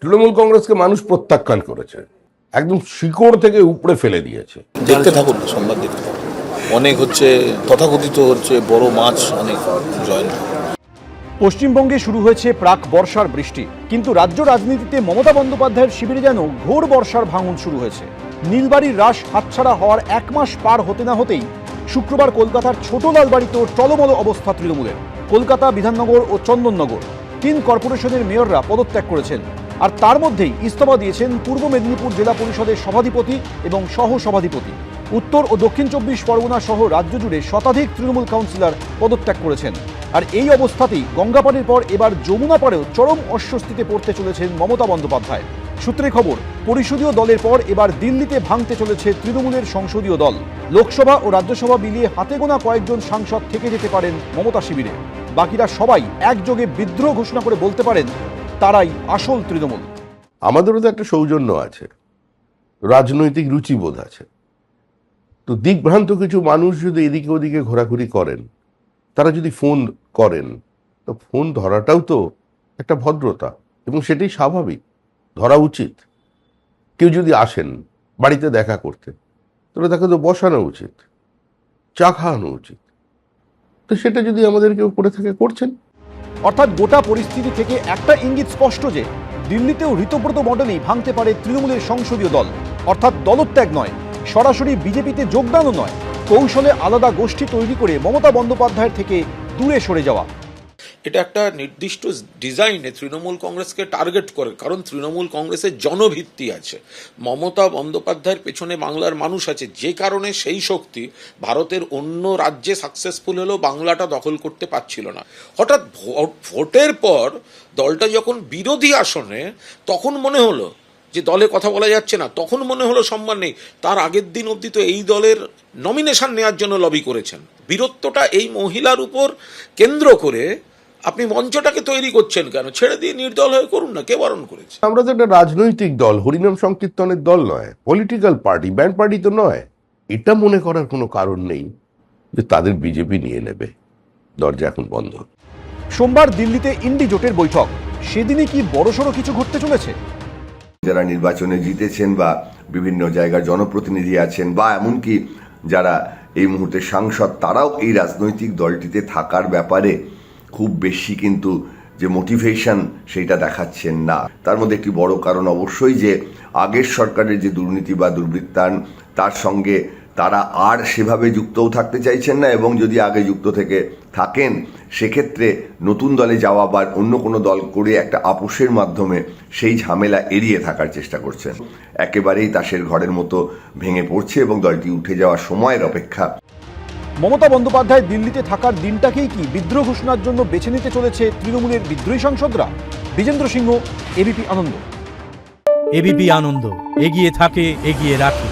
তৃণমূল কংগ্রেসকে মানুষ প্রত্যাখ্যান করেছে, একদম শিকড় থেকে উপড়ে ফেলে দিয়েছে। দেখতে থাকুন, সংবাদ দেখতে থাকুন। অনেক হচ্ছে তথাকথিত হচ্ছে বড় মাছ অনেক জয়েন। পশ্চিমবঙ্গে শুরু হয়েছে প্রাক বর্ষার বৃষ্টি, কিন্তু রাজ্য রাজনীতিতে মমতা বন্দ্যোপাধ্যায়ের শিবিরে যেন ঘোর বর্ষার ভাঙন শুরু হয়েছে। নীলবাড়ির রাস হাতছাড়া হওয়ার 1 মাস পার হতে না হতেই শুক্রবার কলকাতার ছোট লালবাড়িতেও টলমল অবস্থা তৃণমূলের। কলকাতা, বিধাননগর ও চন্দননগর 3 কর্পোরেশনের মেয়ররা পদত্যাগ করেছেন, আর তার মধ্যেই ইস্তফা দিয়েছেন পূর্ব মেদিনীপুর জেলা পরিষদের সভাধিপতি এবং সহ সভাধিপতি। উত্তর ও দক্ষিণ 24 পরগনা সহ রাজ্য জুড়ে শতাধিক তৃণমূল কাউন্সিলর পদত্যাগ করেছেন। আর এই অবস্থাতেই গঙ্গাপাড়ের পর এবার যমুনা পাড়েও চরম অস্বস্তিতে পড়তে চলেছেন মমতা বন্দ্যোপাধ্যায়। সূত্রে খবর, পরিষদীয় দলের পর এবার দিল্লিতে ভাঙতে চলেছে তৃণমূলের সংসদীয় দল। লোকসভা ও রাজ্যসভা মিলিয়ে হাতে গোনা কয়েকজন সাংসদ থেকে যেতে পারেন মমতা শিবিরে। বাকিরা সবাই একযোগে বিদ্রোহ ঘোষণা করে বলতে পারেন তারাই আসল তৃণমূল। আমাদেরও তো একটা সৌজন্য আছে, রাজনৈতিক রুচিবোধ আছে। তো দিকভ্রান্ত কিছু মানুষ যদি এদিকে ওদিকে ঘোরাঘুরি করেন, তারা যদি ফোন করেন, তো ফোন ধরাটাও তো একটা ভদ্রতা, এবং সেটাই স্বাভাবিক, ধরা উচিত। কেউ যদি আসেন বাড়িতে দেখা করতে, তাহলে তাকে তো বসানো উচিত, চা খাওয়ানো উচিত। তো সেটা যদি আমাদের কেউ করে থাকে, করছেন। অর্থাৎ গোটা পরিস্থিতি থেকে একটা ইঙ্গিত স্পষ্ট যে দিল্লিতেও ঋতব্রত মডেলেই ভাঙতে পারে তৃণমূলের সংসদীয় দল। অর্থাৎ দলত্যাগ নয়, সরাসরি বিজেপিতে যোগদানও নয়, কৌশলে আলাদা গোষ্ঠী তৈরি করে মমতা বন্দ্যোপাধ্যায়ের থেকে দূরে সরে যাওয়া। এটা একটা নির্দিষ্ট ডিজাইনে তৃণমূল কংগ্রেসকে টার্গেট করে, কারণ তৃণমূল কংগ্রেসের জনভিত্তি আছে, মমতা বন্দ্যোপাধ্যায়ের পেছনে বাংলার মানুষ আছে, যে কারণে সেই শক্তি ভারতের অন্য রাজ্যে সাকসেসফুল হলেও বাংলাটা দখল করতে পারছিল না। হঠাৎ ভোটের পর দলটা যখন বিরোধী আসনে, তখন মনে হলো যে দলে কথা বলা যাচ্ছে না, তখন মনে হলো সম্মান নেই। তার আগের দিন অবধি তো এই দলের নমিনেশন নেওয়ার জন্য লবি করেছেন। বীরত্বটা এই মহিলার উপর কেন্দ্র করে আপনি মঞ্চটাকে তৈরি করছেন কেন? ছেড়ে দিয়ে নির্দল হয়ে করুন না, কে বারণ করেছে? আমরা তো একটা রাজনৈতিক দল, হরিনাম সংকীর্তনের দল নয়, পলিটিক্যাল পার্টি, ব্যান্ড পার্টি তো নয়। এটা মনে করার কোনো কারণ নেই যে তাদের বিজেপি নিয়ে নেবে। দরজা এখন বন্ধ। সোমবার দিল্লিতে ইন্ডি জোটের বৈঠক, সেদিনই কি বড়সড় কিছু ঘটতে চলেছে? যারা নির্বাচনে জিতেছেন বা বিভিন্ন জায়গার জনপ্রতিনিধি আছেন বা এমনকি যারা এই মুহূর্তে সাংসদ, তারাও এই রাজনৈতিক দলটিতে থাকার ব্যাপারে খুব বেশি কিন্তু যে মোটিভেশন সেইটা দেখাচ্ছেন না। তার মধ্যে একটি বড় কারণ অবশ্যই যে আগের সরকারের যে দুর্নীতি বা দুর্বৃত্তায়ন, তার সঙ্গে তারা আর সেভাবে যুক্তও থাকতে চাইছেন না, এবং যদি আগে যুক্ত থেকে থাকেন সেক্ষেত্রে নতুন দলে যাওয়া বা অন্য কোনো দল করে একটা আপোষের মাধ্যমে সেই ঝামেলা এড়িয়ে থাকার চেষ্টা করছেন। একেবারেই তাসের ঘরের মতো ভেঙে পড়ছে এবং দলটি উঠে যাওয়ার সময়ের অপেক্ষা। মমতা বন্দ্যোপাধ্যায় দিল্লিতে থাকার দিনটাকেই কি বিদ্রোহ ঘোষণার জন্য বেছে নিতে চলেছে তৃণমূলের বিদ্রোহী সাংসদরা? বিজেন্দ্র সিংহ, এবিপি আনন্দ। এবিপি আনন্দ, এগিয়ে থাকে, এগিয়ে রাখে।